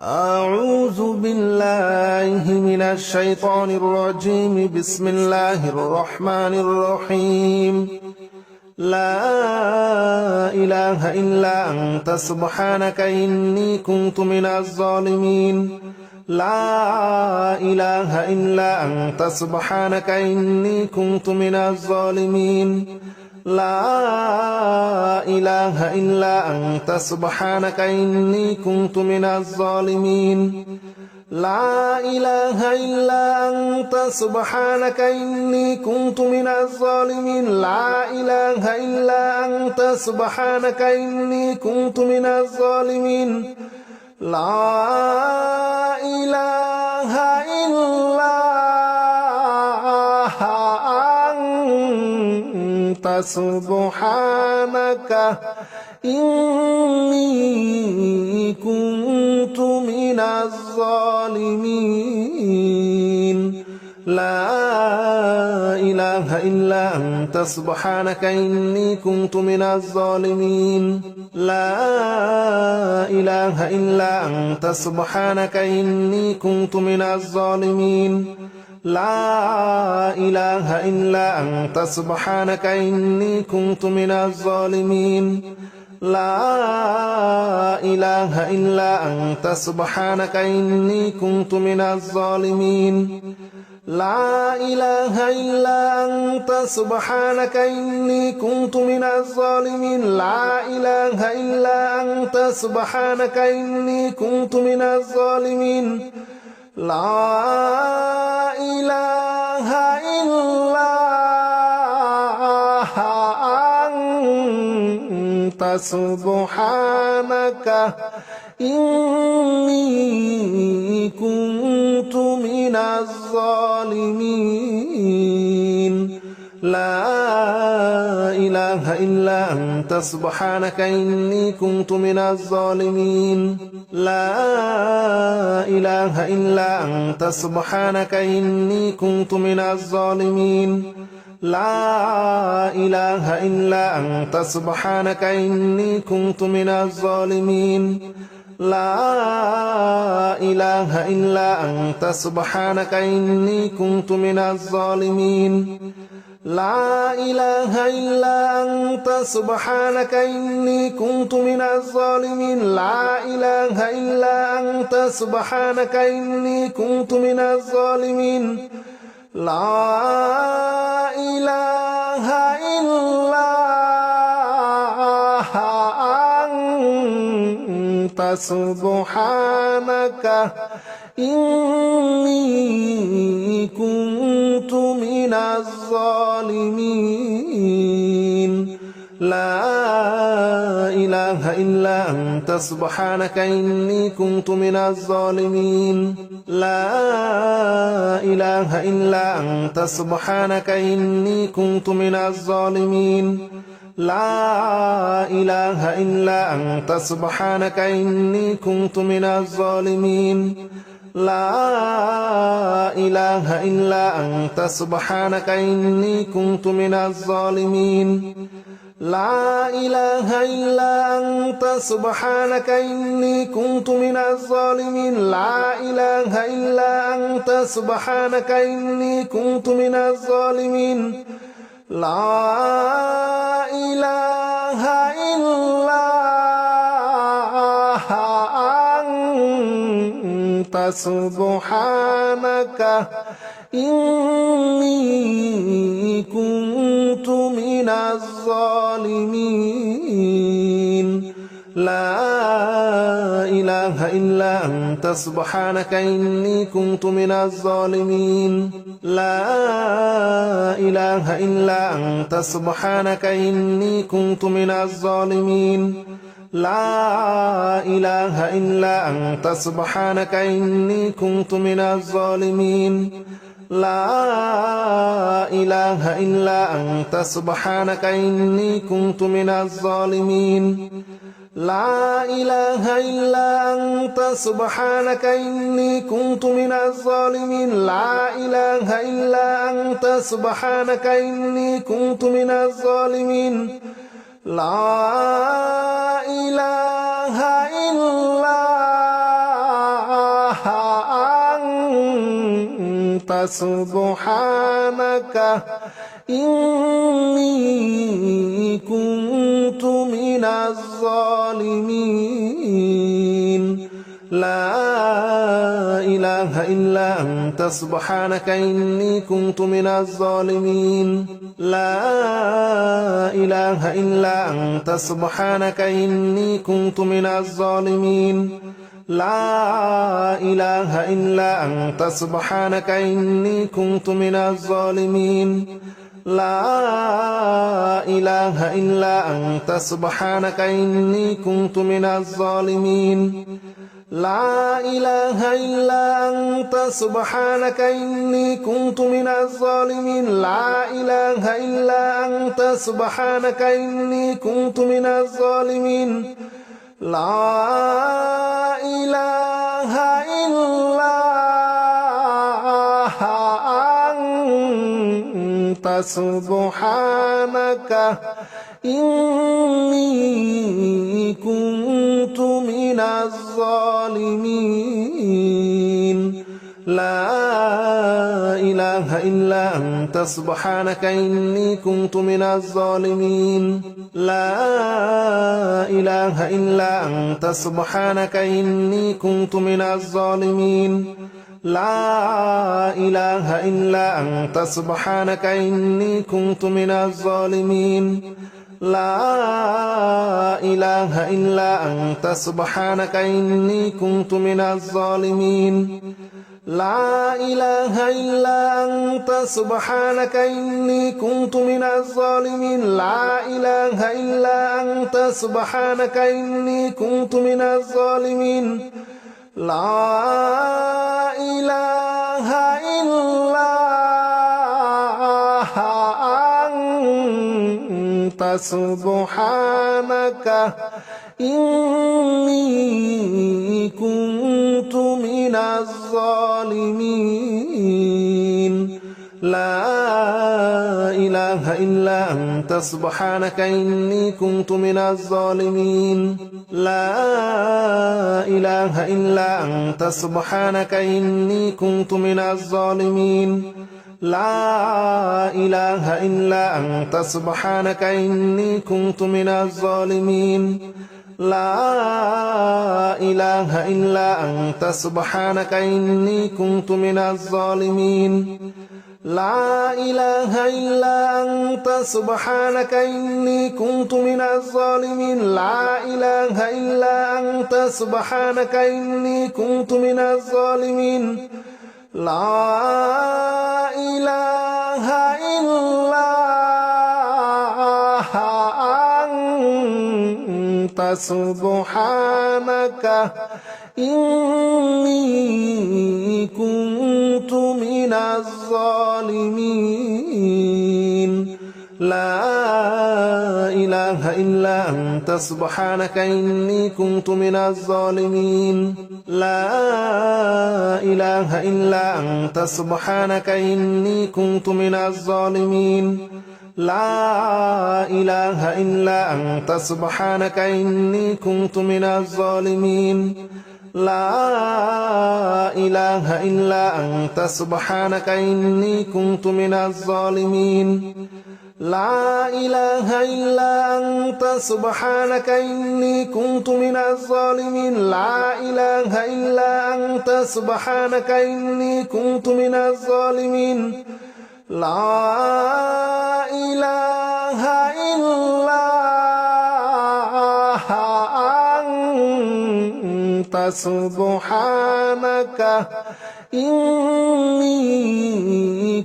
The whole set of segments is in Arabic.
أعوذ بالله من الشيطان الرجيم. بسم الله الرحمن الرحيم. لا إله إلا أنت سبحانك إني كنت من الظالمين. لا إله إلا أنت سبحانك إني كنت من الظالمين. لا إله إلا أنت سبحانك إني كنت من الظالمين. لا إله إلا أنت سبحانك إني كنت من الظالمين. لا إله إلا أنت سبحانك إني كنت من الظالمين. لا إله إلا أنت سبحانك إني كنت من الظالمين. لا إله إلا أنت سبحانك إني كنت من الظالمين. لا إله إلا أنت سبحانك إني كنت من الظالمين. لا إله إلا أنت سبحانك إني كنت من الظالمين. لا إله إلا أنت سبحانك إني كنت من الظالمين. لا إله إلا أنت سبحانك إني كنت من الظالمين. لا إله إلا أنت سبحانك إني كنت من الظالمين. لا إله إلا أنت سبحانك إني كنت من الظالمين. لا إله إلا أنت سبحانك إني كنت من الظالمين. لا إله إلا أنت سبحانك إني كنت من الظالمين. لا إله إلا أنت سبحانك إني كنت من الظالمين. لا إله إلا أنت سبحانك إني كنت من الظالمين. لا إله إلا أنت سبحانك إني كنت من الظالمين. لا إله إلا أنت سبحانك إني كنت من الظالمين. لا إله إلا أنت سبحانك إني كنت من الظالمين. لا إله إلا أنت سبحانك إني كنت من الظالمين. لا إله إلا أنت سبحانك إني كنت من الظالمين. لا إله إلا أنت سبحانك إني كنت من الظالمين. لا إله إلا أنت سبحانك إني كنت من الظالمين. لا إله إلا أنت سبحانك إني كنت من الظالمين. لا إله إلا أنت سبحانك إني كنت من الظالمين. لا إله إلا أنت سبحانك إني كنت من الظالمين. لا إله إلا أنت سبحانك إني كنت من الظالمين. لا إله إلا أنت سبحانك إني كنت من الظالمين. لا إله إلا أنت سبحانك إني كنت من الظالمين. لا إله إلا أنت سبحانك إني كنت من الظالمين. لا إله إلا أنت سبحانك إني كنت من الظالمين. لا إله إلا أنت سبحانك إني كنت من الظالمين. لا إله إلا أنت سبحانك إني كنت من الظالمين لا إله إلا أنت سبحانك إني كنت من الظالمين لا إله إلا أنت سبحانك إني كنت من الظالمين لا إله إلا أنت سبحانك إني كنت من الظالمين لا إله إلا أنت سبحانك إني كنت من الظالمين لا إله إلا أنت سبحانك إني كنت من الظالمين لا إله إلا أنت سبحانك إني كنت من الظالمين لا إله إلا أنت سبحانك إني كنت من الظالمين لا إله إلا أنت سبحانك إني كنت من الظالمين لا إله إلا أنت سبحانك إني كنت من الظالمين لا إله إلا أنت سبحانك إني كنت من الظالمين لا إله إلا أنت سبحانك إني كنت من الظالمين لا إله إلا أنت سبحانك إني كنت من الظالمين لا إله إلا أنت سبحانك إني كنت من الظالمين لا إله إلا أنت سبحانك إني كنت من الظالمين لا إله إلا أنت سبحانك إني كنت من الظالمين لا إله إلا أنت سبحانك إني كنت من الظالمين لا إله إلا أنت سبحانك إني كنت من الظالمين لا إله إلا أنت سبحانك إني كنت من الظالمين لا إله إلا أنت سبحانك إني كنت من الظالمين لا إله إلا أنت سبحانك إني كنت من الظالمين لا إله إلا أنت سبحانك إني كنت من الظالمين لا إله إلا أنت سبحانك إني كنت من الظالمين لا إله إلا أنت سبحانك إني كنت من الظالمين لا إله إلا أنت سبحانك إني كنت من الظالمين لا إله إلا أنت سبحانك إني كنت من الظالمين لا إله إلا أنت سبحانك إني كنت من الظالمين لا إله إلا أنت سبحانك إني كنت من الظالمين لا إله إلا أنت سبحانك إني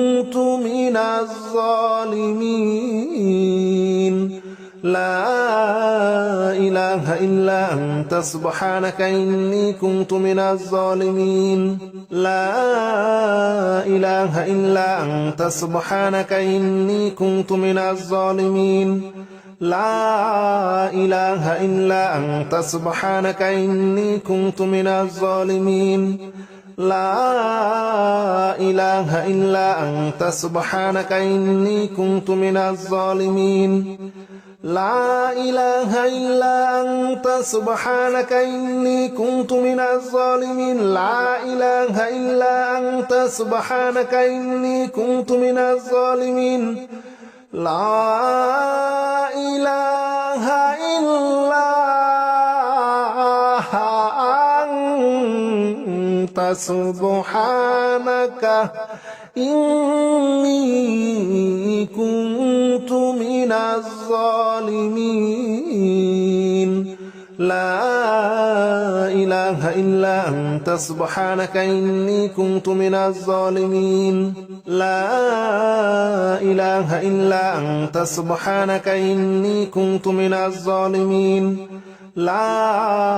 كنت من الظالمين لا إله إلا أنت سبحانك إني كنت من الظالمين لا إله إلا أنت سبحانك إني كنت من الظالمين لا إله إلا أنت سبحانك إني كنت من الظالمين لا إله إلا أنت سبحانك إني كنت من الظالمين لا إله إلا أنت سبحانك إني كنت من الظالمين لا إله إلا أنت سبحانك إني كنت من الظالمين لا إله إلا أنت سبحانك إني كنت من الظالمين لا إله إلا أنت سبحانك إني كنت من الظالمين لا إله إلا أنت سبحانك إني كنت من الظالمين لا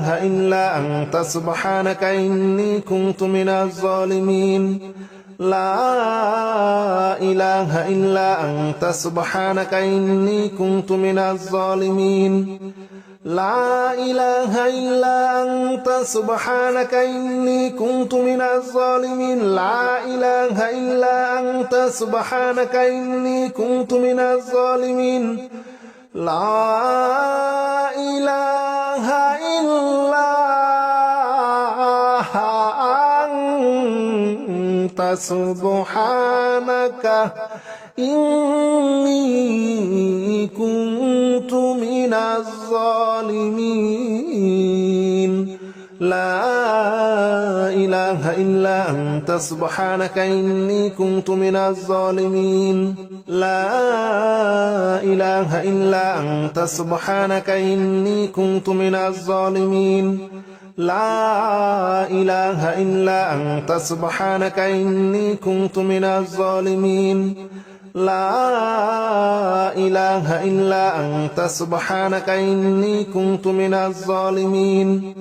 إله إلا أنت سبحانك إني كنت من الظالمين لا إله إلا أنت سبحانك إني كنت من الظالمين لا إله إلا أنت سبحانك إني كنت من الظالمين لا إله إلا أنت سبحانك إني كنت من الظالمين لا إله إلا أنت سبحانك إني كنت من الظالمين لا إله إلا أنت سبحانك إني كنت من الظالمين لا إله إلا أنت سبحانك إني كنت من الظالمين لا إله إلا أنت سبحانك إني كنت من الظالمين لا إله إلا أنت سبحانك إني كنت من الظالمين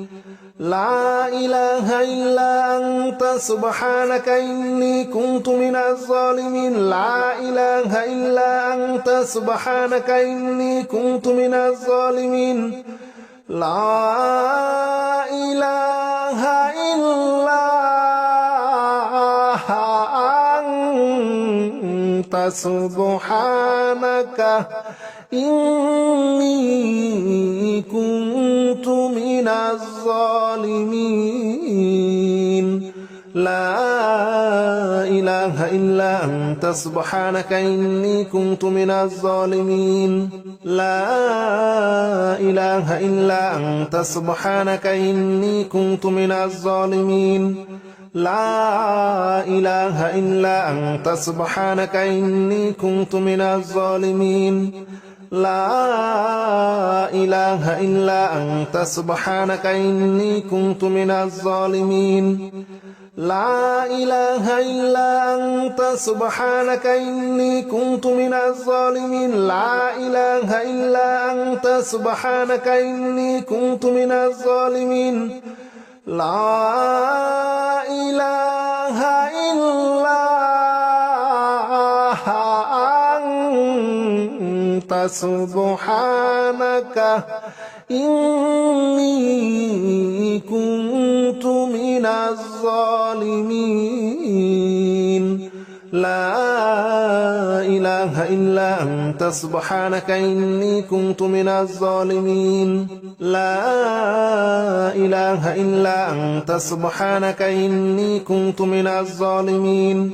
لا إله إلا أنت سبحانك إني كنت من الظالمين لا إله إلا أنت سبحانك إني كنت من الظالمين لا إله إلا أنت سبحانك إني كنت من الظالمين لا إله إلا أنت سبحانك إني كنت من الظالمين لا إله إلا أنت سبحانك إني كنت من الظالمين لا إله إلا أنت سبحانك إني كنت من الظالمين لا إله إلا أنت سبحانك إني كنت من الظالمين لا إله إلا أنت سبحانك إني كنت من الظالمين لا إله إلا أنت سبحانك إني كنت من الظالمين لا إله إلا أنت سبحانك إني كنت من الظالمين لا إله إلا أنت سبحانك إني كنت من الظالمين لا إله إلا أنت سبحانك إني كنت من الظالمين لا إله إلا أنت سبحانك إني كنت من الظالمين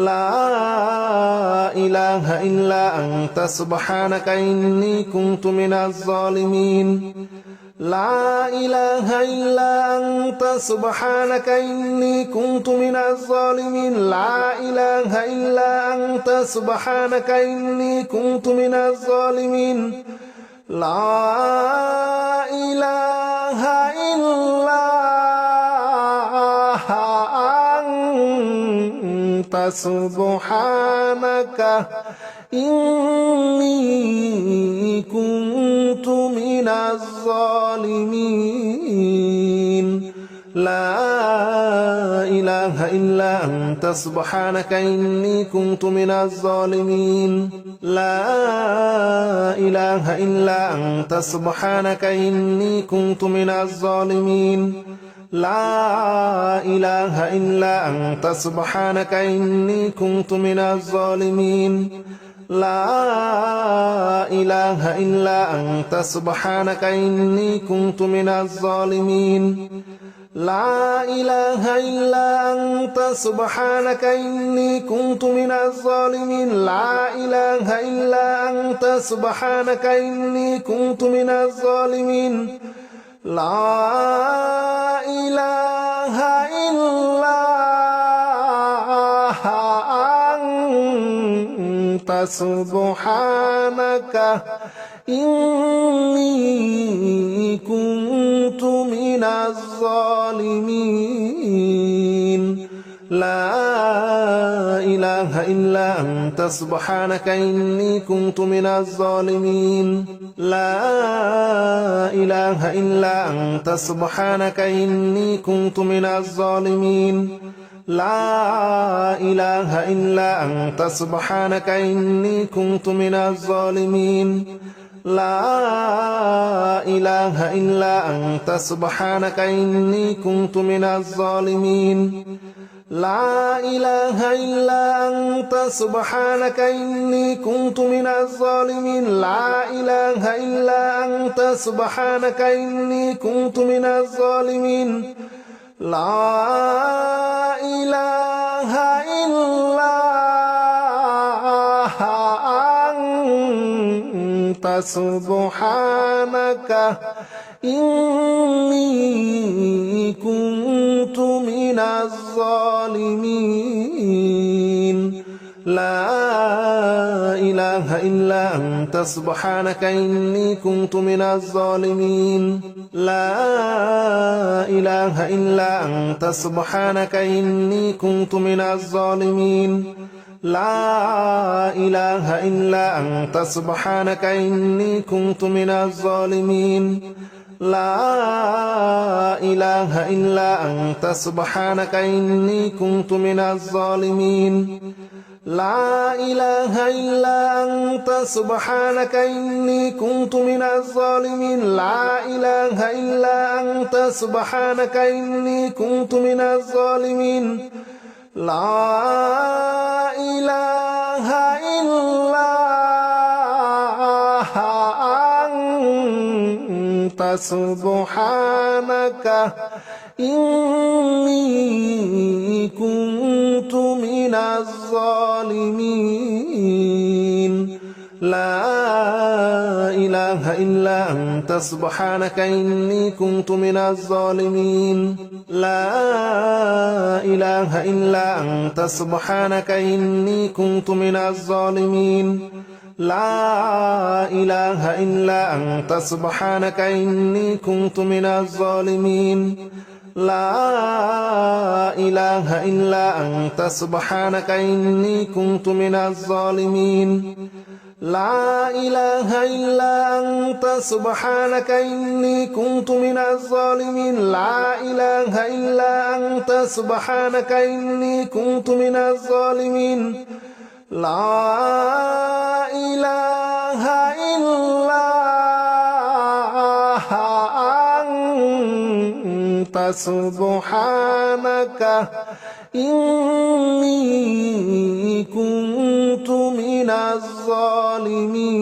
لا إله إلا أنت سبحانك إني كنت من الظالمين لا إله إلا أنت سبحانك إني كنت من الظالمين لا إله إلا أنت سبحانك إني كنت من الظالمين لا إله إلا أنت سبحانك إني كنت من الظالمين لا إله إلا أنت سبحانك إني كنت من الظالمين لا إله إلا أنت سبحانك إني كنت من الظالمين لا إله إلا أنت سبحانك إني كنت من الظالمين لا إله إلا أنت سبحانك إني كنت من الظالمين لا إله إلا أنت سبحانك إني كنت من الظالمين لا إله إلا أنت سبحانك إني كنت من الظالمين لا إله إلا أنت سبحانك إني كنت من الظالمين لا إله إلا أنت سبحانك إني كنت من الظالمين لا إله إلا أنت سبحانك إني كنت من الظالمين لا إله إلا أنت سبحانك إني كنت من الظالمين لا إله إلا أنت سبحانك إني كنت من الظالمين لا إله إلا أنت سبحانك إني كنت من الظالمين لا إله إلا أنت سبحانك إني كنت من الظالمين لا إله إلا أنت سبحانك إني كنت من الظالمين لا إله إلا أنت سبحانك إني كنت من الظالمين لا إله إلا أنت سبحانك إني كنت من الظالمين لا إله إلا أنت سبحانك إني كنت من الظالمين لا إله إلا أنت سبحانك إني كنت من الظالمين لا إله إلا أنت سبحانك إني كنت من الظالمين لا إله إلا أنت سبحانك إني كنت من الظالمين لا إله إلا أنت سبحانك إني كنت من الظالمين لا إله إلا أنت سبحانك إني كنت من الظالمين لا إله إلا أنت سبحانك إني كنت من الظالمين لا إله إلا أنت سبحانك إني كنت من الظالمين لا إله إلا أنت سبحانك إني كنت من الظالمين لا إله إلا أنت سبحانك إني كنت من الظالمين لا إله إلا أنت سبحانك إني كنت من الظالمين لا إله إلا أنت سبحانك إني كنت من الظالمين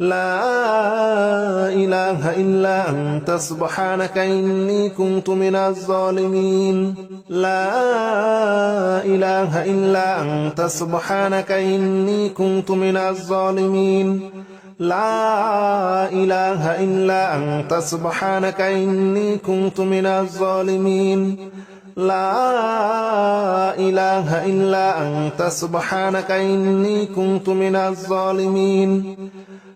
لا إله إلا أنت سبحانك إني كنت من الظالمين لا إله إلا أنت سبحانك إني كنت من الظالمين لا إله إلا أنت سبحانك إني كنت من الظالمين لا إله إلا أنت سبحانك إني كنت من الظالمين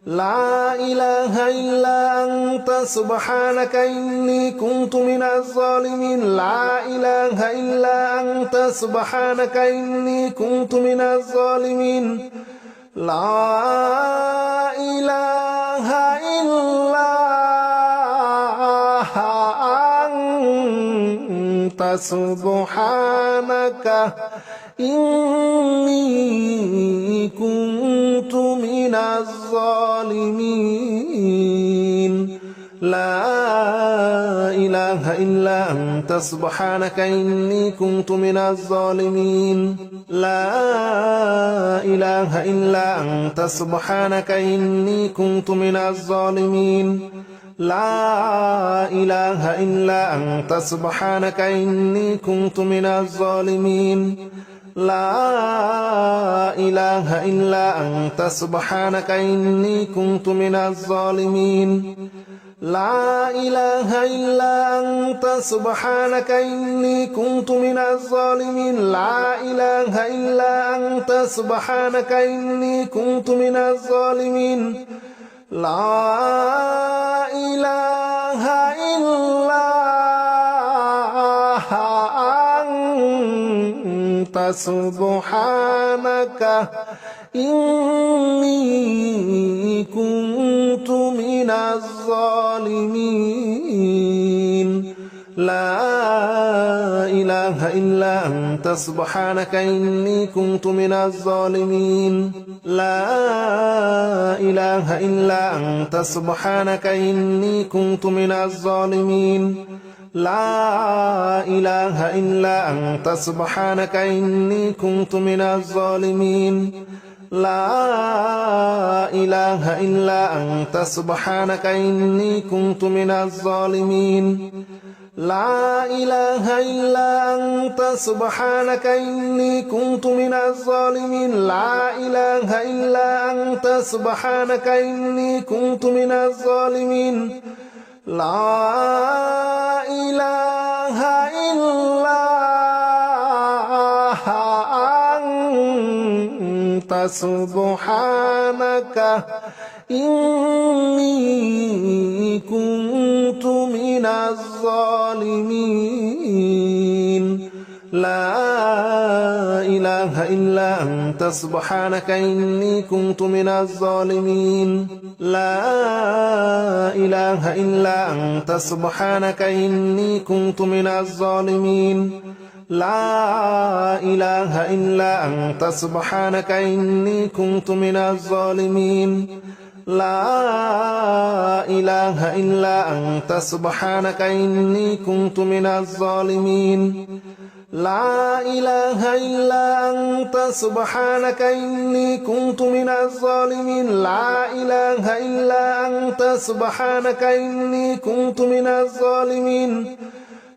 لا إله إلا أنت سبحانك إني كنت من الظالمين لا إله إلا أنت سبحانك إني كنت من الظالمين لا إله إلا أنت سبحانك إني كنت من الظالمين لا إله إلا أنت سبحانك إني كنت من الظالمين لا إله إلا أنت سبحانك إني كنت من الظالمين لا إله إلا أنت سبحانك إني كنت من الظالمين لا إله إلا أنت سبحانك إني كنت من الظالمين لا إله إلا أنت سبحانك إني كنت من الظالمين لا إله إلا أنت سبحانك إني كنت من الظالمين لا إله إلا أنت سبحانك إني كنت من الظالمين لا إله إلا أنت سبحانك إني كنت من الظالمين لا إله إلا أنت سبحانك إني كنت من الظالمين لا إله إلا أنت سبحانك إني كنت من الظالمين لا إله إلا أنت سبحانك إني كنت من الظالمين لا إله إلا أنت سبحانك إني كنت من الظالمين لا إله إلا أنت سبحانك إني كنت من الظالمين لا إله إلا أنت سبحانك إني كنت من الظالمين لا إله إلا أنت سبحانك إني كنت من الظالمين لا إله إلا أنت سبحانك إني كنت من الظالمين لا إله إلا أنت سبحانك إني كنت من الظالمين لا إله إلا أنت سبحانك إني كنت من الظالمين لا إله إلا أنت سبحانك إني كنت من الظالمين لا إله إلا أنت سبحانك إني كنت من الظالمين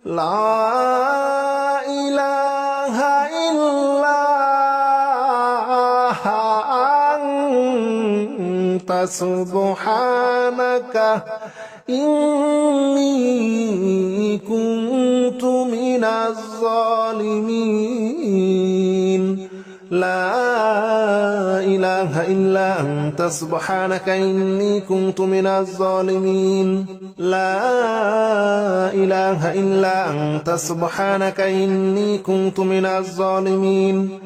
لا إله إلا أنت سبحانك إني كنت من الظالمين لا إله إلا أنت سبحانك إني كنت من الظالمين لا إله إلا أنت سبحانك إني كنت من الظالمين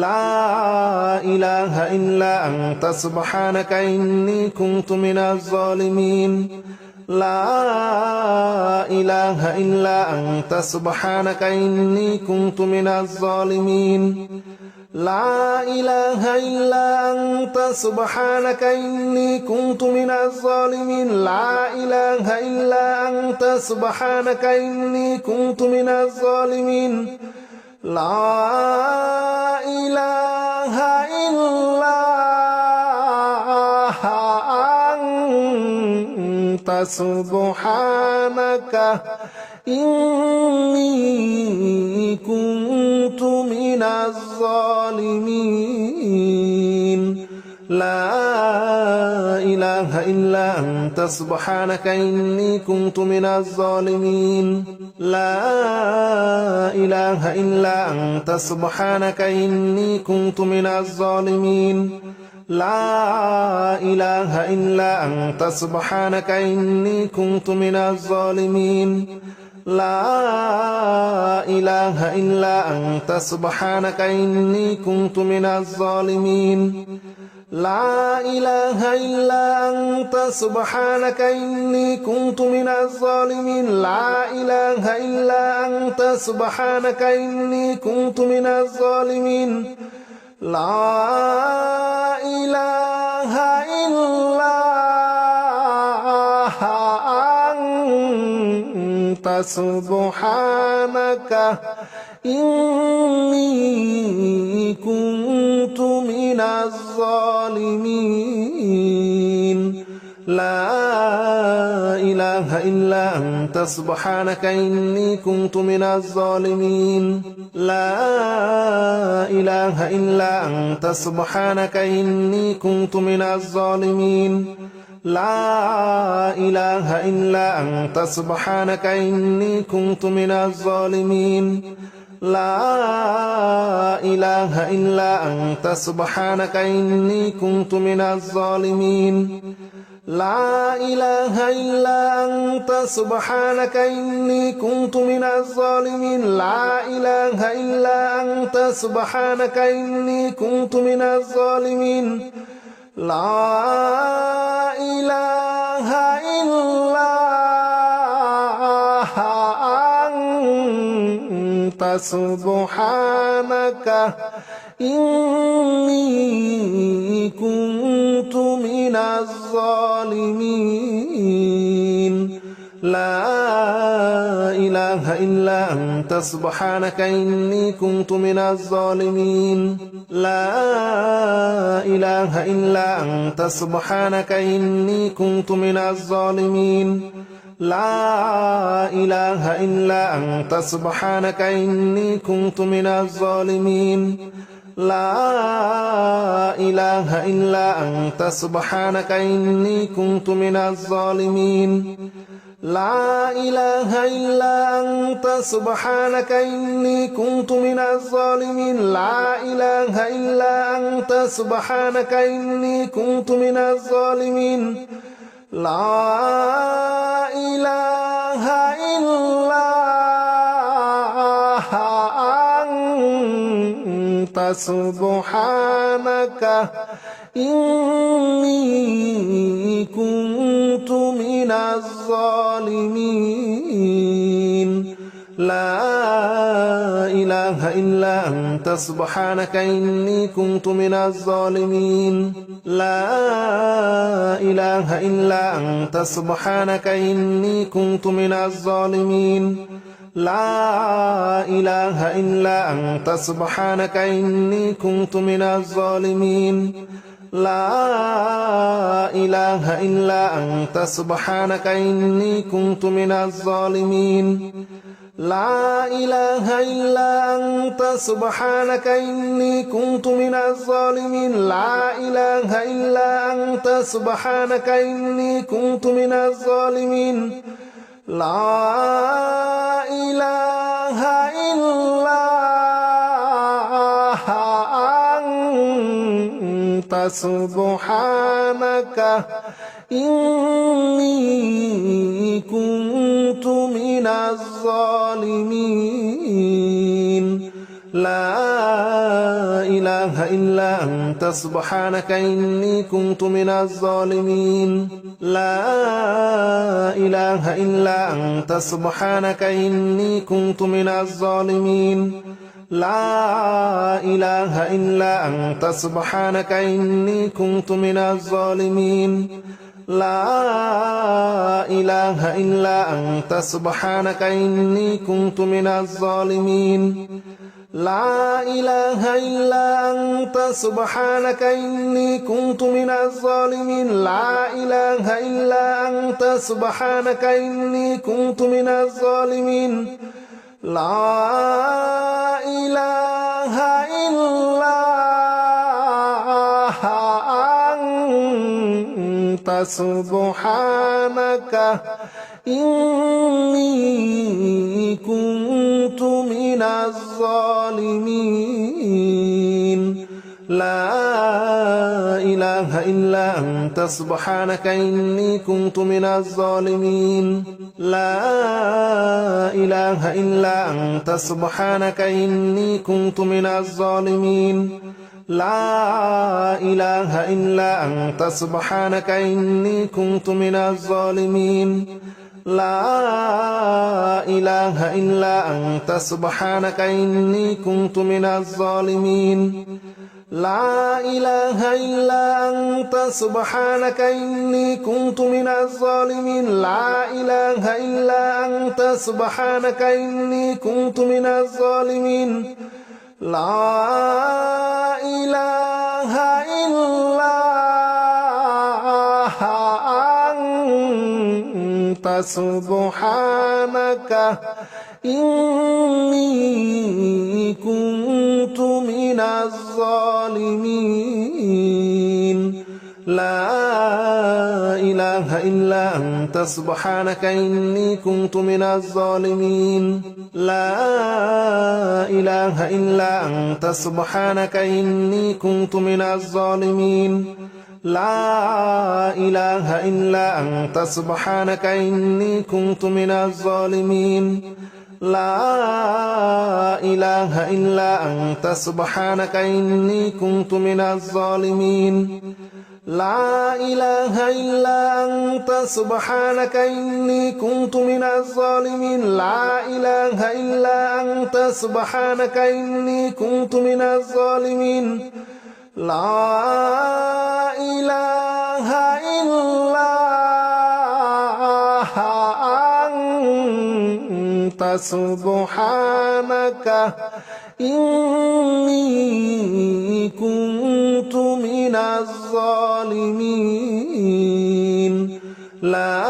لا إله إلا أنت سبحانك إني كنت من الظالمين لا إله إلا أنت سبحانك إني كنت من الظالمين لا إله إلا أنت سبحانك إني كنت من الظالمين لا إله إلا أنت سبحانك إني كنت من الظالمين لا إله إلا أنت سبحانك إني كنت من الظالمين لا إله إلا أنت سبحانك إني كنت من الظالمين لا إله إلا أنت سبحانك إني كنت من الظالمين لا إله إلا أنت سبحانك إني كنت من الظالمين لا إله إلا أنت سبحانك إني كنت من الظالمين لا إله إلا أنت سبحانك إني كنت من الظالمين لا إله إلا أنت سبحانك إني كنت من الظالمين لا إله إلا أنت أنت سبحانك إني كنت من الظالمين لا إله إلا أنت سبحانك إني كنت من الظالمين لا إله إلا أنت سبحانك إني كنت من الظالمين لا إله إلا أنت سبحانك إني كنت من الظالمين لا إله إلا أنت سبحانك إني كنت من الظالمين لا إله إلا أنت سبحانك إني كنت من الظالمين لا إله إلا أنت سبحانك إني كنت من الظالمين لا إله إلا أنت سبحانك إني كنت من الظالمين لا إله إلا أنت سبحانك إني كنت من الظالمين لا إله إلا أنت سبحانك إني كنت من الظالمين لا إله إلا أنت سبحانك إني كنت من الظالمين لا إله إلا أنت سبحانك إني كنت من الظالمين لا إله إلا أنت سبحانك إني كنت من الظالمين لا إله إلا أنت سبحانك إني كنت من الظالمين لا إله إلا أنت سبحانك إني كنت من الظالمين لا إله إلا أنت سبحانك إني كنت من الظالمين لا إله إلا أنت سبحانك إني كنت من الظالمين لا إله إلا أنت سبحانك إني كنت من الظالمين لا إله إلا أنت سبحانك إني كنت من الظالمين لا إله إلا أنت سبحانك إني كنت من الظالمين لا إله إلا أنت سبحانك إني كنت من الظالمين لا إله إلا أنت سبحانك إني كنت من الظالمين لا إله إلا أنت سبحانك إني كنت من الظالمين لا إله إلا أنت سبحانك إني كنت من الظالمين لا إله إلا أنت سبحانك إني كنت من الظالمين لا إله إلا أنت سبحانك إني كنت من الظالمين لا إله إلا أنت سبحانك إني كنت من الظالمين لا إله إلا أنت سبحانك إني كنت من الظالمين لا إله إلا أنت سبحانك إني كنت من الظالمين لا إله إلا أنت سبحانك إني كنت من الظالمين لا إله إلا أنت سبحانك إني كنت من الظالمين لا إله إلا أنت سبحانك إني كنت من الظالمين لا إله إلا أنت سبحانك إني كنت من الظالمين لا إله إلا أنت سبحانك إني كنت من الظالمين لا إله إلا أنت سبحانك إني كنت من الظالمين لا إله إلا أنت سبحانك إني كنت من الظالمين لا إله إلا أنت سبحانك إني كنت من الظالمين لا إله إلا أنت سبحانك إني كنت من الظالمين لا إله إلا أنت سبحانك إني كنت من الظالمين لا إله إلا أنت سبحانك إني كنت من الظالمين لا إله إلا أنت سبحانك إني كنت من الظالمين لا إله إلا أنت سبحانك إني كنت من الظالمين لا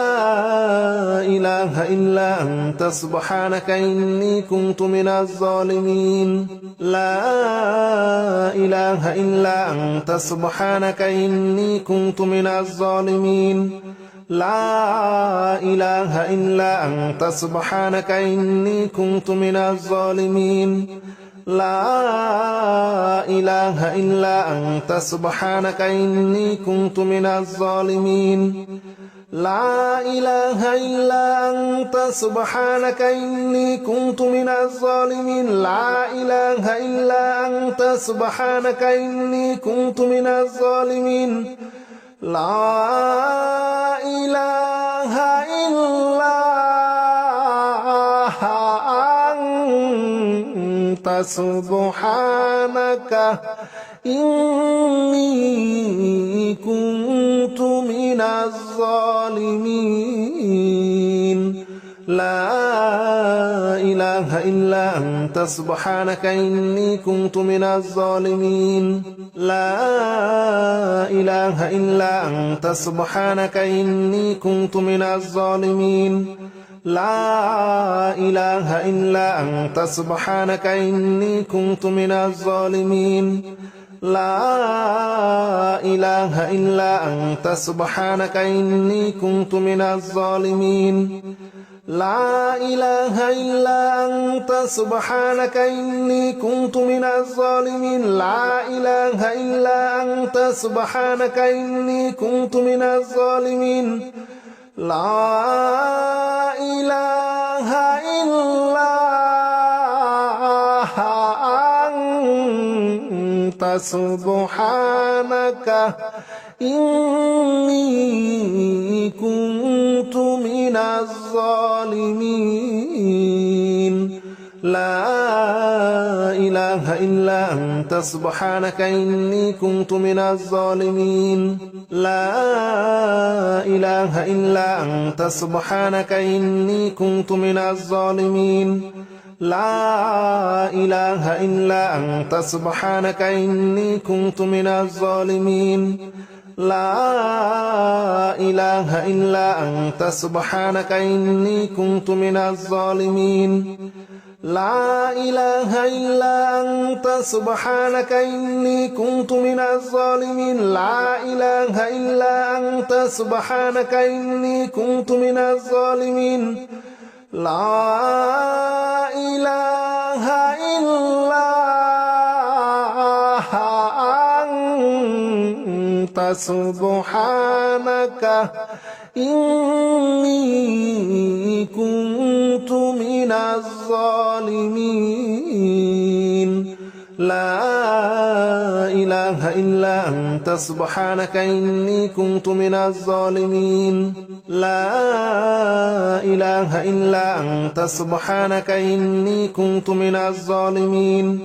إله إلا أنت سبحانك إني كنت من الظالمين لا إله إلا أنت سبحانك إني كنت من الظالمين لا إله إلا أنت سبحانك إني كنت من الظالمين لا إله إلا أنت سبحانك إني كنت من الظالمين لا إله إلا أنت سبحانك إني كنت من الظالمين لا إله إلا أنت سبحانك إني كنت من الظالمين لا إله إلا أنت سبحانك إني كنت من الظالمين لا إله إلا أنت سبحانك إني كنت من الظالمين لا إله إلا أنت سبحانك إني كنت من الظالمين لا إله إلا أنت سبحانك إني كنت من الظالمين لا إله إلا أنت سبحانك إني كنت من الظالمين لا إله إلا أنت سبحانك إني كنت من الظالمين لا إله إلا أنت سبحانك إني كنت من الظالمين لا إله إلا أنت سبحانك إني كنت من الظالمين لا إله إلا أنت سبحانك إني كنت من الظالمين لا إله إلا أنت سبحانك إني كنت من الظالمين لا إله إلا أنت سبحانك إني كنت من الظالمين لا إله إلا أنت سبحانك إني كنت من الظالمين لا إله إلا أنت سبحانك إني كنت من الظالمين لا إله إلا أنت سبحانك إني كنت من الظالمين لا إله إلا أنت سبحانك إني كنت من الظالمين لا إله إلا أنت سبحانك إني كنت من الظالمين لا إله إلا أنت سبحانك إني كنت من الظالمين لا إله إلا أنت سبحانك إني كنت من الظالمين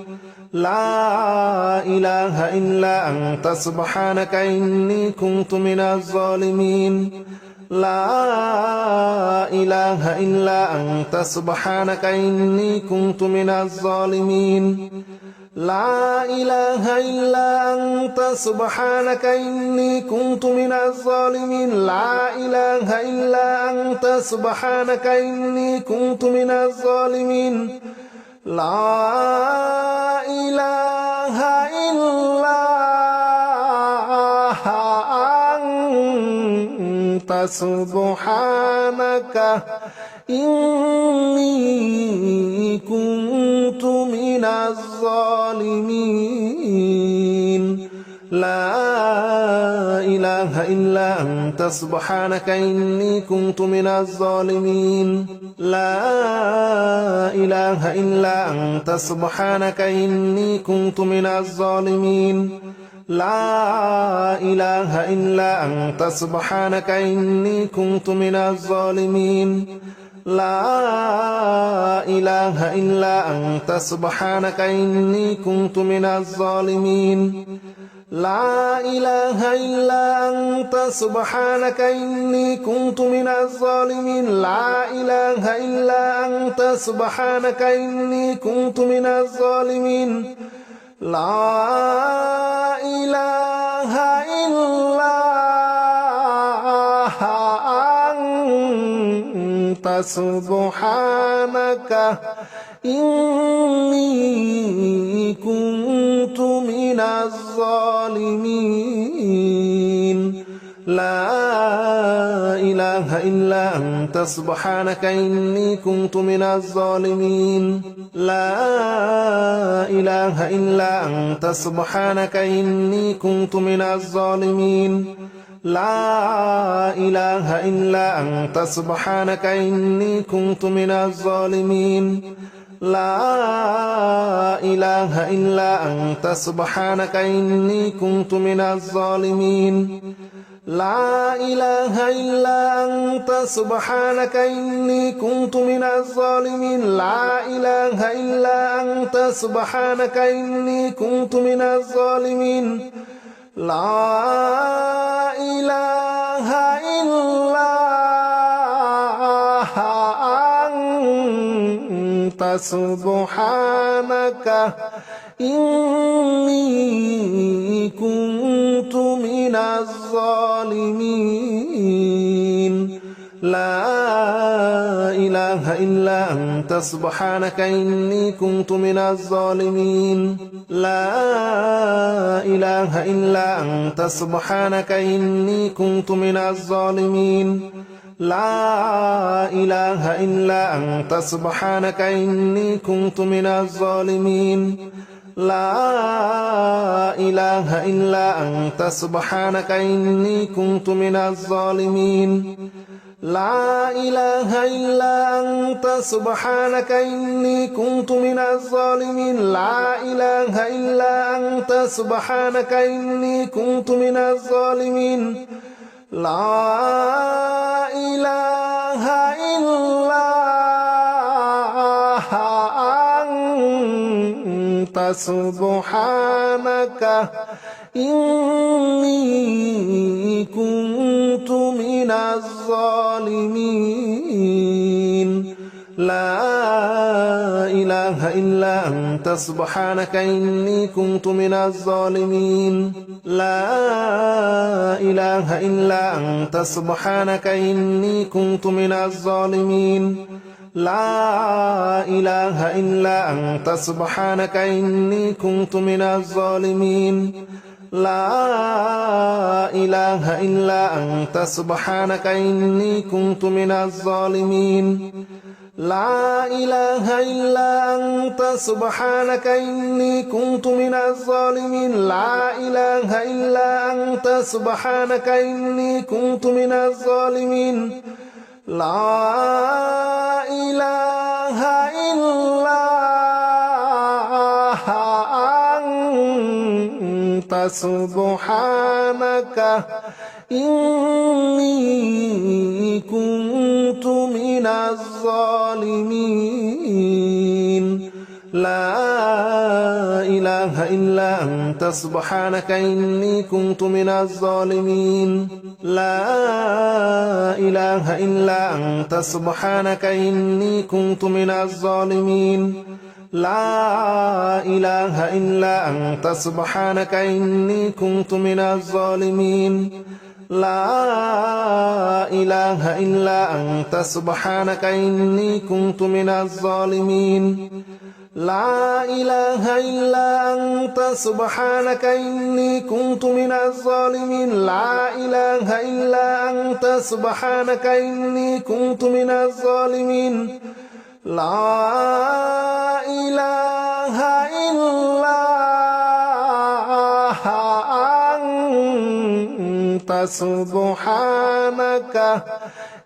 لا إله إلا أنت سبحانك إني كنت من الظالمين لا إله إلا أنت سبحانك إني كنت من الظالمين لا إله إلا أنت سبحانك إني كنت من الظالمين لا إله إلا أنت سبحانك إني كنت من الظالمين لا إله إلا أنت سبحانك إني كنت من الظالمين لا إله إلا أنت سبحانك إني كنت من الظالمين لا إله إلا أنت سبحانك إني كنت من الظالمين لا إله إلا أنت سبحانك إني كنت من الظالمين لا إله إلا أنت سبحانك إني كنت من الظالمين لا إله إلا أنت سبحانك إني كنت من الظالمين لا إله إلا أنت سبحانك إني كنت من الظالمين لا إله إلا أنت سبحانك إني كنت من الظالمين لا إله إلا أنت سبحانك إني كنت من الظالمين لا إله إلا أنت سبحانك إني كنت من الظالمين لا إله إلا أنت سبحانك إني كنت من الظالمين لا إله إلا أنت سبحانك إني كنت من الظالمين لا إله إلا أنت سبحانك إني كنت من الظالمين لا إله إلا أنت سبحانك إني كنت من الظالمين لا إله إلا أنت سبحانك إني كنت من الظالمين لا إله إلا أنت سبحانك إني كنت من الظالمين لا إله إلا أنت سبحانك إني كنت من الظالمين لا إله إلا أنت سبحانك إني كنت من الظالمين لا إله إلا أنت سبحانك إني كنت من الظالمين لا إله إلا أنت سبحانك إني كنت من الظالمين لا إله إلا أنت سبحانك إني كنت من الظالمين لا إله إلا أنت سبحانك إني كنت من الظالمين لا إله إلا أنت سبحانك إني كنت من الظالمين لا إله إلا أنت سبحانك إني كنت من الظالمين لا إله إلا أنت سبحانك إني كنت من الظالمين لا إله إلا أنت سبحانك إني كنت من الظالمين لا إله إلا أنت سبحانك إني كنت من الظالمين لا إله إلا أنت سبحانك إني كنت من الظالمين لا إله إلا أنت سبحانك إني كنت من الظالمين لا إله إلا أنت سبحانك إني كنت من الظالمين لا إله إلا أنت سبحانك إني كنت من الظالمين لا إله إلا أنت سبحانك إني كنت من الظالمين لا إله إلا أنت سبحانك إني كنت من الظالمين لا إله إلا أنت سبحانك إني كنت من الظالمين لا إله إلا أنت سبحانك إني كنت من الظالمين لا إله إلا أنت سبحانك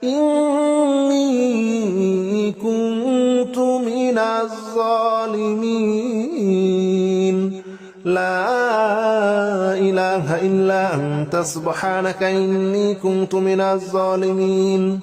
إني كنت من الظالمين لا إله إلا أنت سبحانك إني كنت من الظالمين